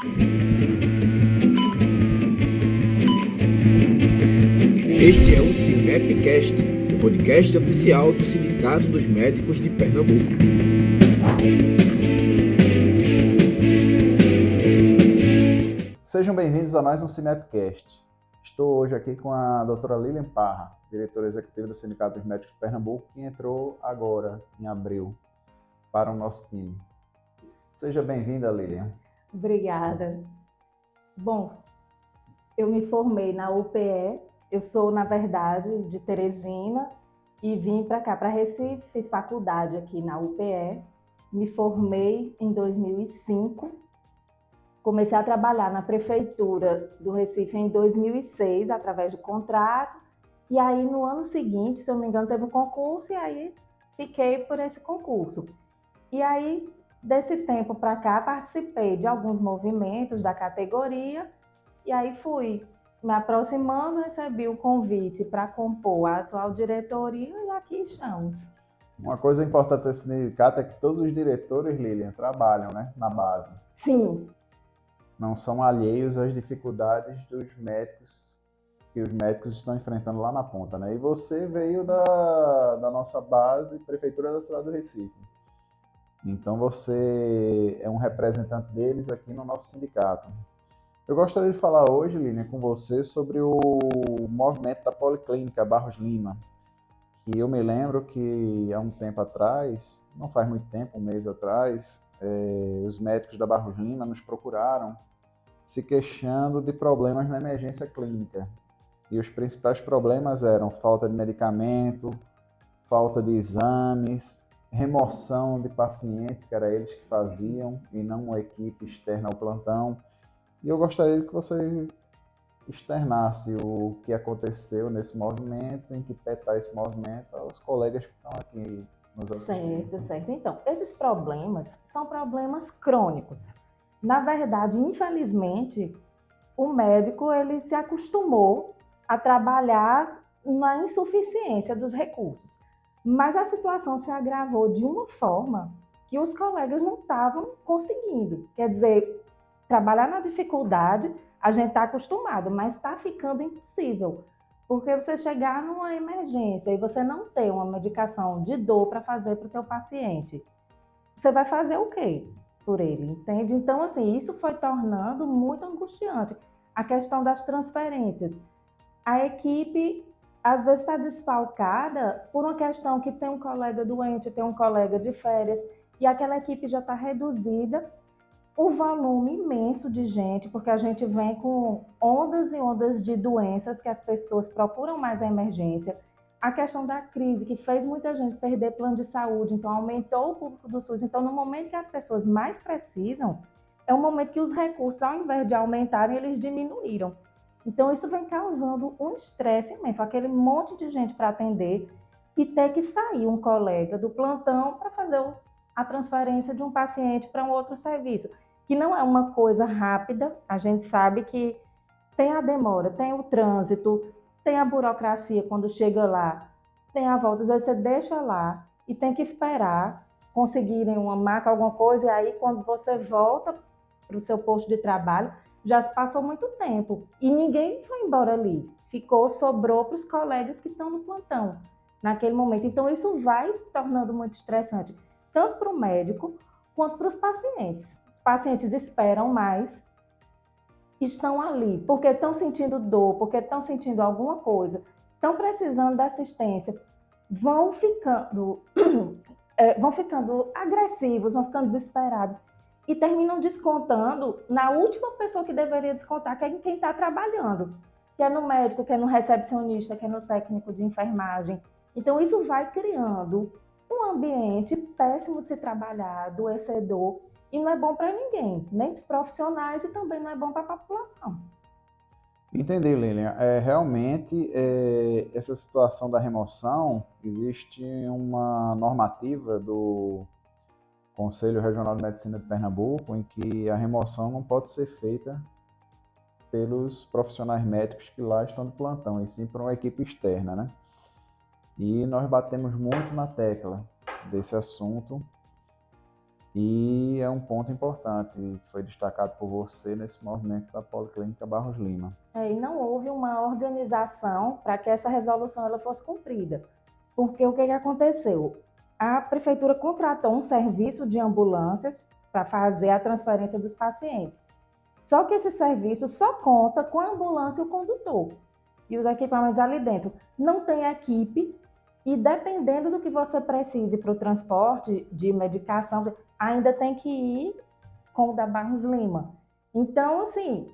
Este é o Sinepcast, o podcast oficial do Sindicato dos Médicos de Pernambuco. Sejam bem-vindos a mais um Sinepcast. Estou hoje aqui com a doutora Lilian Parra, diretora executiva do Sindicato dos Médicos de Pernambuco, que entrou agora, em abril, para o nosso time. Seja bem-vinda, Lilian. Obrigada. Bom, eu me formei na UPE, eu sou, na verdade, de Teresina e vim para cá, para Recife, fiz faculdade aqui na UPE, me formei em 2005, comecei a trabalhar na Prefeitura do Recife em 2006, através de contrato, e aí no ano seguinte, se eu não me engano, teve um concurso e aí fiquei por esse concurso. E aí, desse tempo para cá, participei de alguns movimentos da categoria e aí fui me aproximando, recebi o convite para compor a atual diretoria e aqui estamos. Uma coisa importante desse sindicato é que todos os diretores, Lilian, trabalham, né, na base. Sim. Não são alheios às dificuldades dos médicos que os médicos estão enfrentando lá na ponta, né? E você veio da nossa base, Prefeitura da cidade do Recife. Então você é um representante deles aqui no nosso sindicato. Eu gostaria de falar hoje, Lilian, com você sobre o movimento da Policlínica Barros Lima. E eu me lembro que há um tempo atrás, não faz muito tempo, um mês atrás, os médicos da Barros Lima nos procuraram se queixando de problemas na emergência clínica. E os principais problemas eram falta de medicamento, falta de exames, remoção de pacientes, que era eles que faziam, e não uma equipe externa ao plantão. E eu gostaria que você externasse o que aconteceu nesse movimento, em que pé está esse movimento, aos colegas que estão aqui nos assistindo. Certo. Então, esses problemas são problemas crônicos. Na verdade, infelizmente, o médico ele se acostumou a trabalhar na insuficiência dos recursos. Mas a situação se agravou de uma forma que os colegas não estavam conseguindo. Quer dizer, trabalhar na dificuldade, a gente está acostumado, mas está ficando impossível. Porque você chegar numa emergência e você não ter uma medicação de dor para fazer para o teu paciente, você vai fazer o quê por ele, entende? Então, assim, isso foi tornando muito angustiante. A questão das transferências. A equipe, às vezes, está desfalcada por uma questão que tem um colega doente, tem um colega de férias, e aquela equipe já está reduzida. O volume imenso de gente, porque a gente vem com ondas e ondas de doenças que as pessoas procuram mais a emergência. A questão da crise, que fez muita gente perder plano de saúde, então aumentou o público do SUS. Então, no momento que as pessoas mais precisam, é o momento que os recursos, ao invés de aumentarem, eles diminuíram. Então, isso vem causando um estresse imenso, aquele monte de gente para atender e ter que sair um colega do plantão para fazer a transferência de um paciente para um outro serviço, que não é uma coisa rápida. A gente sabe que tem a demora, tem o trânsito, tem a burocracia quando chega lá, tem a volta, às vezes você deixa lá e tem que esperar conseguirem uma maca, alguma coisa, e aí quando você volta para o seu posto de trabalho, já se passou muito tempo e ninguém foi embora ali, sobrou para os colegas que estão no plantão naquele momento. Então isso vai tornando muito estressante, tanto para o médico quanto para os pacientes. Os pacientes esperam mais, estão ali porque estão sentindo dor, porque estão sentindo alguma coisa, estão precisando da assistência, vão ficando agressivos, vão ficando desesperados e terminam descontando na última pessoa que deveria descontar, que é quem está trabalhando, que é no médico, que é no recepcionista, que é no técnico de enfermagem. Então isso vai criando um ambiente péssimo de se trabalhar, adoecedor, e não é bom para ninguém, nem para os profissionais e também não é bom para a população. Entendi, Lilian. Realmente, essa situação da remoção, existe uma normativa do Conselho Regional de Medicina de Pernambuco em que a remoção não pode ser feita pelos profissionais médicos que lá estão de plantão, e sim por uma equipe externa, né? E nós batemos muito na tecla desse assunto E é um ponto importante que foi destacado por você nesse movimento da Policlínica Barros Lima. E não houve uma organização para que essa resolução ela fosse cumprida. Porque o que aconteceu? A prefeitura contratou um serviço de ambulâncias para fazer a transferência dos pacientes. Só que esse serviço só conta com a ambulância e o condutor e os equipamentos ali dentro. Não tem equipe e dependendo do que você precise para o transporte de medicação, ainda tem que ir com o da Barros Lima. Então, assim,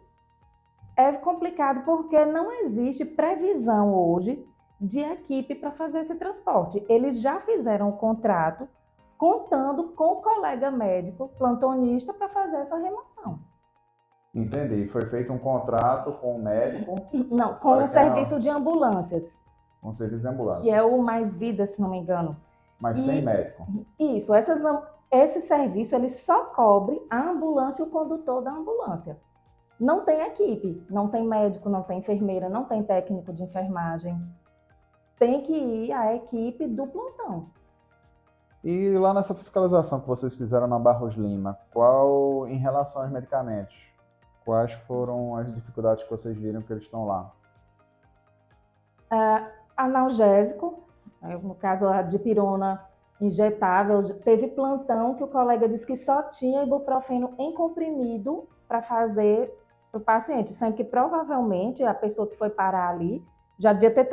é complicado porque não existe previsão hoje de equipe para fazer esse transporte. Eles já fizeram o contrato contando com o colega médico plantonista para fazer essa remoção. Entendi. Foi feito um contrato com o médico? Não, com o serviço de ambulâncias. Com o serviço de ambulância. Que é o Mais Vida, se não me engano. Mas sem médico. Isso. Esse serviço ele só cobre a ambulância e o condutor da ambulância. Não tem equipe, não tem médico, não tem enfermeira, não tem técnico de enfermagem. Tem que ir a equipe do plantão. E lá nessa fiscalização que vocês fizeram na Barros Lima, em relação aos medicamentos, quais foram as dificuldades que vocês viram que eles estão lá? Analgésico, no caso a dipirona injetável, teve plantão que o colega disse que só tinha ibuprofeno em comprimido para fazer para o paciente, sendo que provavelmente a pessoa que foi parar ali já devia ter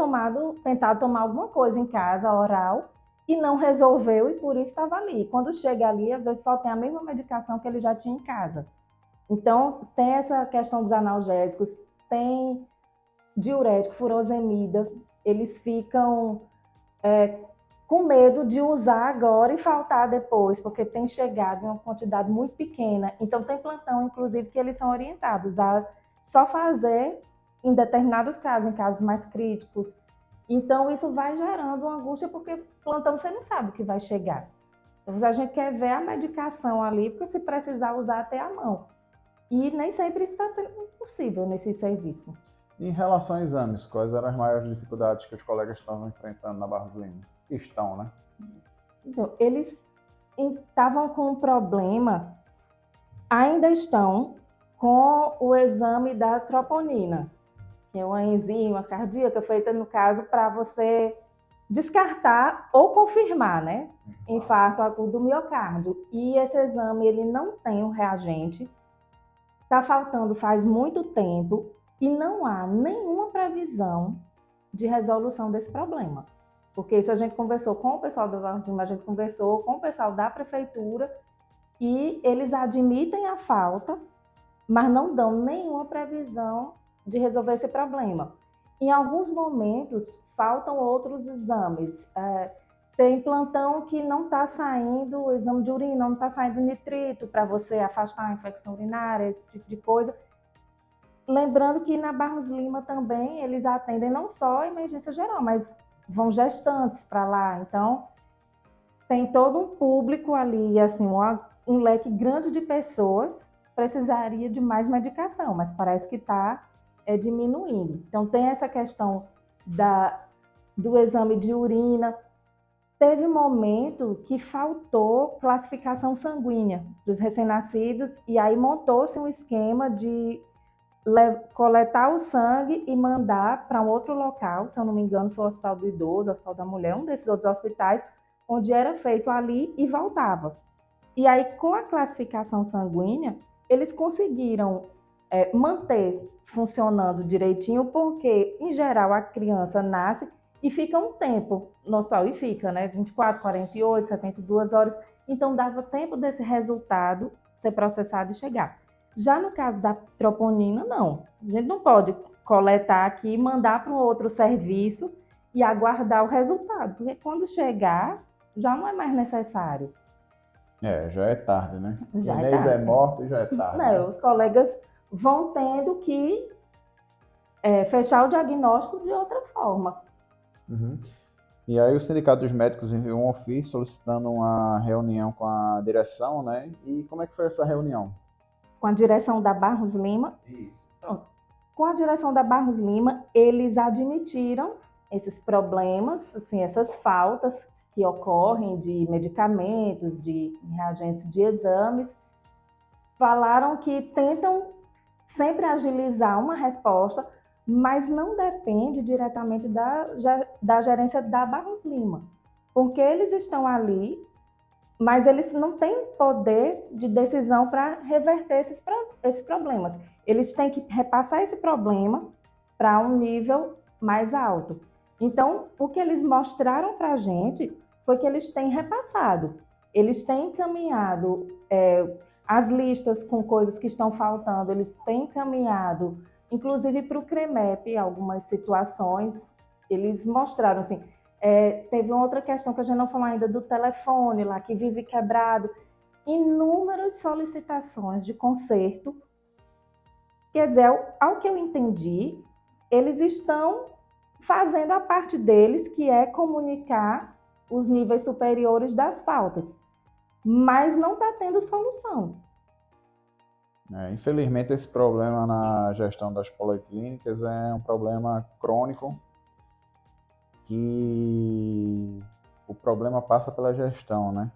tentado tomar alguma coisa em casa, oral, e não resolveu e por isso estava ali. Quando chega ali, às vezes só tem a mesma medicação que ele já tinha em casa. Então, tem essa questão dos analgésicos, tem diurético, furosemida, eles ficam com medo de usar agora e faltar depois, porque tem chegado em uma quantidade muito pequena. Então, tem plantão, inclusive, que eles são orientados a só fazer em determinados casos, em casos mais críticos. Então, isso vai gerando uma angústia, porque plantão você não sabe o que vai chegar. Então, a gente quer ver a medicação ali, porque se precisar usar até a mão. E nem sempre isso está sendo possível nesse serviço. Em relação a exames, quais eram as maiores dificuldades que os colegas estavam enfrentando na Barros Lima? Estão, né? Então, eles estavam com um problema, ainda estão com o exame da troponina, que é uma enzima cardíaca feita, no caso, para você descartar ou confirmar, né? Infarto agudo do miocárdio. E esse exame, ele não tem um reagente, está faltando faz muito tempo e não há nenhuma previsão de resolução desse problema. Porque isso a gente conversou com o pessoal da Barros Lima, a gente conversou com o pessoal da prefeitura e eles admitem a falta, mas não dão nenhuma previsão de resolver esse problema. Em alguns momentos, faltam outros exames. Tem plantão que não está saindo o exame de urina, não está saindo nitrito para você afastar a infecção urinária, esse tipo de coisa. Lembrando que na Barros Lima também eles atendem não só a emergência geral, mas vão gestantes para lá. Então, tem todo um público ali, assim, um leque grande de pessoas precisaria de mais medicação, mas parece que está diminuindo. Então, tem essa questão do exame de urina. Teve um momento que faltou classificação sanguínea dos recém-nascidos e aí montou-se um esquema de coletar o sangue e mandar para um outro local, se eu não me engano foi o Hospital do Idoso, o Hospital da Mulher, um desses outros hospitais, onde era feito ali e voltava. E aí, com a classificação sanguínea, eles conseguiram manter funcionando direitinho, porque, em geral, a criança nasce e fica um tempo no hospital, e fica, né, 24, 48, 72 horas, então dava tempo desse resultado ser processado e chegar. Já no caso da troponina, não. A gente não pode coletar aqui e mandar para um outro serviço e aguardar o resultado, porque quando chegar, já não é mais necessário. Já é tarde, né? Já Inês é morta e já é tarde. Não, né? Os colegas vão tendo que fechar o diagnóstico de outra forma. Uhum. E aí o Sindicato dos Médicos enviou um ofício solicitando uma reunião com a direção, né? E como é que foi essa reunião? Com a direção da Barros Lima. Isso. Pronto. Com a direção da Barros Lima, eles admitiram esses problemas, assim, essas faltas que ocorrem de medicamentos, de reagentes de exames, falaram que tentam sempre agilizar uma resposta, mas não depende diretamente da gerência da Barros Lima, porque eles estão ali, mas eles não têm poder de decisão para reverter esses problemas. Eles têm que repassar esse problema para um nível mais alto. Então, o que eles mostraram para a gente foi que eles têm repassado, eles têm encaminhado as listas com coisas que estão faltando, eles têm encaminhado, inclusive para o CREMEP, algumas situações, eles mostraram assim. Teve uma outra questão que a gente não falou ainda do telefone lá, que vive quebrado, inúmeras solicitações de conserto. Quer dizer, ao que eu entendi, eles estão fazendo a parte deles, que é comunicar os níveis superiores das faltas, mas não está tendo solução. Infelizmente, esse problema na gestão das policlínicas é um problema crônico, que o problema passa pela gestão, né?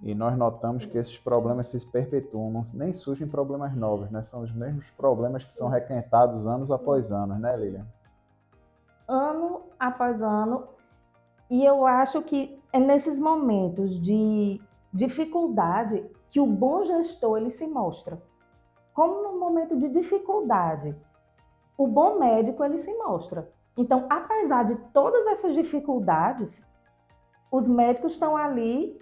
E nós notamos que esses problemas se perpetuam, nem surgem problemas novos, né? São os mesmos problemas que são requentados anos após anos, né, Lilian? Ano após ano, e eu acho que é nesses momentos de dificuldade que o bom gestor ele se mostra. Como no momento de dificuldade, o bom médico ele se mostra. Então, apesar de todas essas dificuldades, os médicos estão ali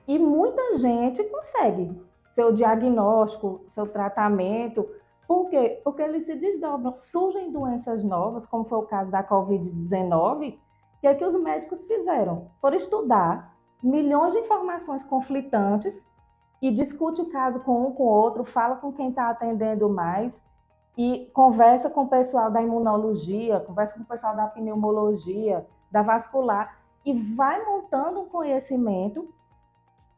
e muita gente consegue seu diagnóstico, seu tratamento. Por quê? Porque eles se desdobram. Surgem doenças novas, como foi o caso da Covid-19, que é que os médicos fizeram? Foram estudar milhões de informações conflitantes e discute o caso com um, com o outro, fala com quem está atendendo mais e conversa com o pessoal da imunologia, conversa com o pessoal da pneumologia, da vascular e vai montando um conhecimento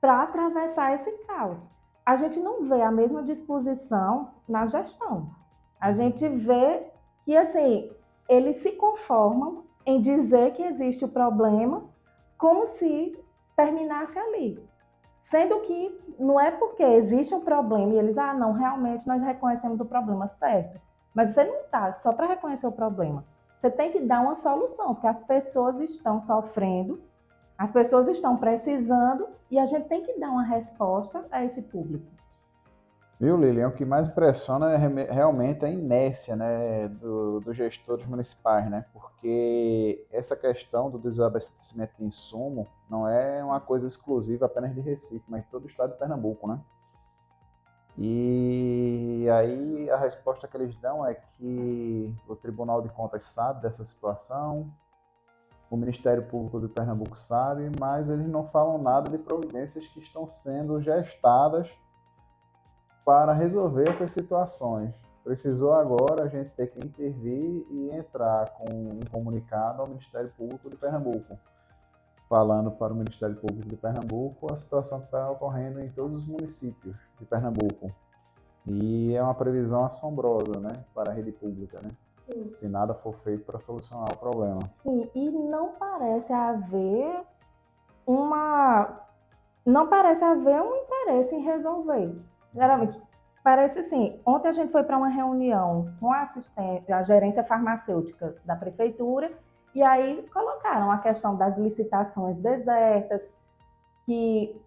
para atravessar esse caos. A gente não vê a mesma disposição na gestão. A gente vê que, assim, eles se conformam em dizer que existe o problema como se terminasse ali. Sendo que não é porque existe um problema e eles, não, realmente nós reconhecemos o problema, certo. Mas você não está só para reconhecer o problema. Você tem que dar uma solução, porque as pessoas estão sofrendo, as pessoas estão precisando e a gente tem que dar uma resposta a esse público. Viu, Lilian? O que mais impressiona é realmente a inércia, né, dos gestores municipais, né? Porque essa questão do desabastecimento de insumo não é uma coisa exclusiva apenas de Recife, mas de todo o estado de Pernambuco, né? E aí a resposta que eles dão é que o Tribunal de Contas sabe dessa situação, o Ministério Público de Pernambuco sabe, mas eles não falam nada de providências que estão sendo gestadas para resolver essas situações. Precisou agora a gente ter que intervir e entrar com um comunicado ao Ministério Público de Pernambuco, falando para o Ministério Público de Pernambuco a situação que está ocorrendo em todos os municípios de Pernambuco. E é uma previsão assombrosa, né, para a rede pública, né? Sim. Se nada for feito para solucionar o problema. Sim, e não parece haver um interesse em resolver. Geralmente, parece assim, ontem a gente foi para uma reunião com a gerência farmacêutica da prefeitura e aí colocaram a questão das licitações desertas, que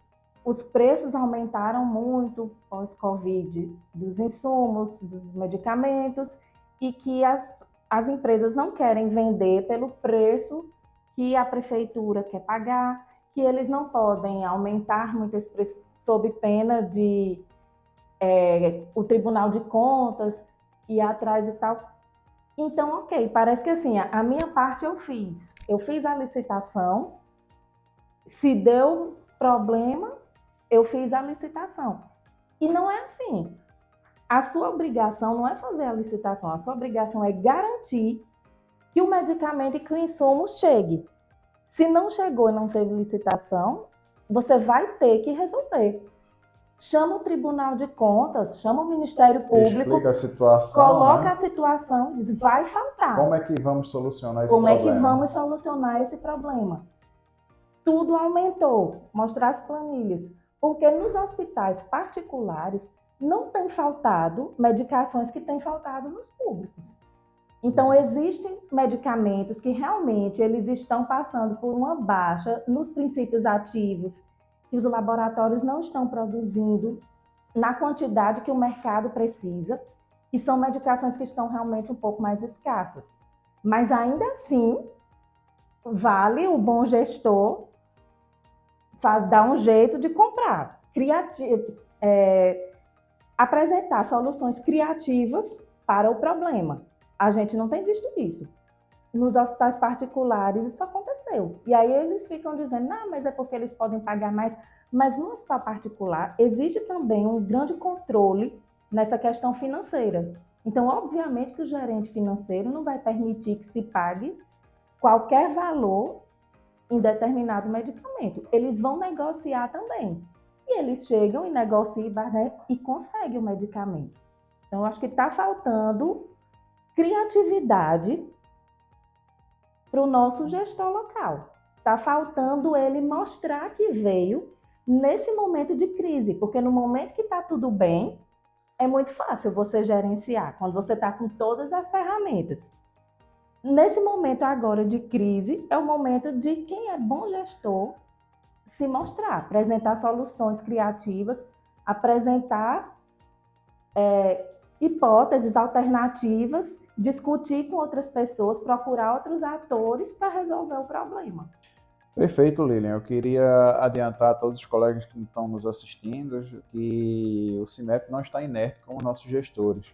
os preços aumentaram muito pós-Covid dos insumos, dos medicamentos e que as empresas não querem vender pelo preço que a prefeitura quer pagar, que eles não podem aumentar muito esse preço sob pena de o Tribunal de Contas ir atrás e tal. Então, ok, parece que assim, a minha parte eu fiz. Eu fiz a licitação, se deu problema, eu fiz a licitação. E não é assim. A sua obrigação não é fazer a licitação, a sua obrigação é garantir que o medicamento e que o insumo chegue. Se não chegou e não teve licitação, você vai ter que resolver. Chama o Tribunal de Contas, chama o Ministério Público, explica a situação, coloca, né? a situação e diz, vai faltar. Como é que vamos solucionar esse problema? Como é que vamos solucionar esse problema? tudo aumentou, mostrar as planilhas, porque nos hospitais particulares não tem faltado medicações que têm faltado nos públicos. Então, existem medicamentos que realmente eles estão passando por uma baixa nos princípios ativos, que os laboratórios não estão produzindo na quantidade que o mercado precisa, e são medicações que estão realmente um pouco mais escassas. Mas ainda assim, vale o bom gestor dar um jeito de comprar, apresentar soluções criativas para o problema. A gente não tem visto isso. Nos hospitais particulares isso aconteceu. E aí eles ficam dizendo, não, mas é porque eles podem pagar mais. Mas no hospital particular existe também um grande controle nessa questão financeira. Então, obviamente que o gerente financeiro não vai permitir que se pague qualquer valor em determinado medicamento. Eles vão negociar também. E eles chegam e negociam, né, e conseguem o medicamento. Então, eu acho que está faltando criatividade para o nosso gestor local. Está faltando ele mostrar que veio nesse momento de crise, porque no momento que está tudo bem, é muito fácil você gerenciar, quando você está com todas as ferramentas. Nesse momento agora de crise, é o momento de quem é bom gestor se mostrar, apresentar soluções criativas, apresentar hipóteses alternativas, discutir com outras pessoas, procurar outros atores para resolver o problema. Perfeito, Lilian. Eu queria adiantar a todos os colegas que estão nos assistindo que o CIMEP não está inerte com os nossos gestores.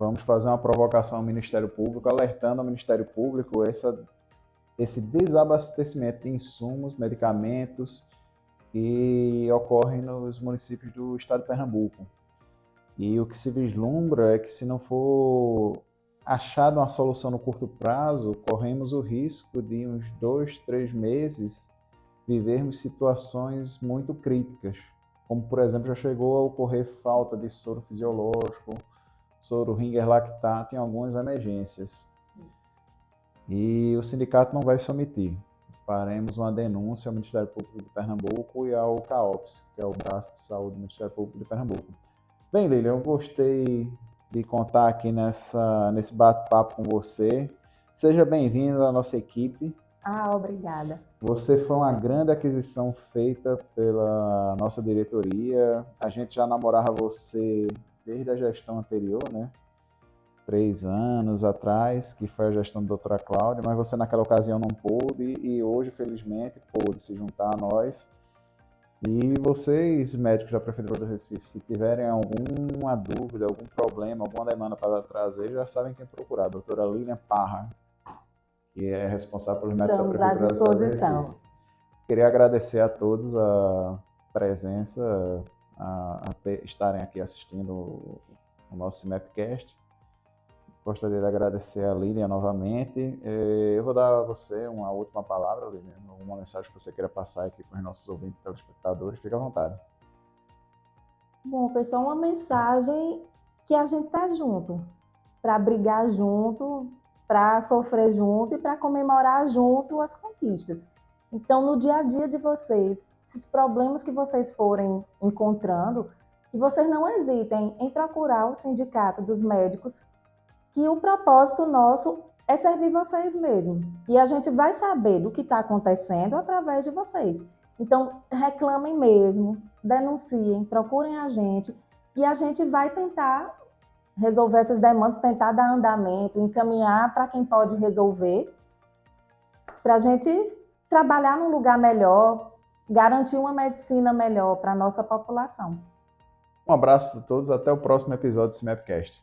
Vamos fazer uma provocação ao Ministério Público, alertando ao Ministério Público esse desabastecimento de insumos, medicamentos que ocorrem nos municípios do estado de Pernambuco. E o que se vislumbra é que, se não for achada uma solução no curto prazo, corremos o risco de uns 2, 3 meses vivermos situações muito críticas, como, por exemplo, já chegou a ocorrer falta de soro fisiológico, soro Ringer lactato em algumas emergências. Sim. E o sindicato não vai se omitir. Faremos uma denúncia ao Ministério Público de Pernambuco e ao CAOPS, que é o braço de saúde do Ministério Público de Pernambuco. Bem, Lilian, eu gostei de contar aqui nesse bate-papo com você. Seja bem-vinda à nossa equipe. Obrigada. Você foi uma grande aquisição feita pela nossa diretoria. A gente já namorava você desde a gestão anterior, né? 3 anos atrás, que foi a gestão da doutora Cláudia, mas você naquela ocasião não pôde e hoje, felizmente, pôde se juntar a nós. E vocês, médicos da Prefeitura do Recife, se tiverem alguma dúvida, algum problema, alguma demanda para trazer, já sabem quem procurar. A doutora Lilian Parra, que é responsável pelos médicos da Prefeitura da cidade do Recife. Queria agradecer a todos a presença, estarem aqui assistindo o nosso CIMEPcast. Gostaria de agradecer a Lilian novamente. Eu vou dar a você uma última palavra, Lilian, uma mensagem que você queira passar aqui para os nossos ouvintes e telespectadores. Fique à vontade. Bom, pessoal, uma mensagem que a gente está junto, para brigar junto, para sofrer junto e para comemorar junto as conquistas. Então, no dia a dia de vocês, esses problemas que vocês forem encontrando, que vocês não hesitem em procurar o Sindicato dos Médicos, que o propósito nosso é servir vocês mesmo. E a gente vai saber do que está acontecendo através de vocês. Então, reclamem mesmo, denunciem, procurem a gente e a gente vai tentar resolver essas demandas, tentar dar andamento, encaminhar para quem pode resolver, para a gente trabalhar num lugar melhor, garantir uma medicina melhor para a nossa população. Um abraço a todos, até o próximo episódio do CIMEPcast.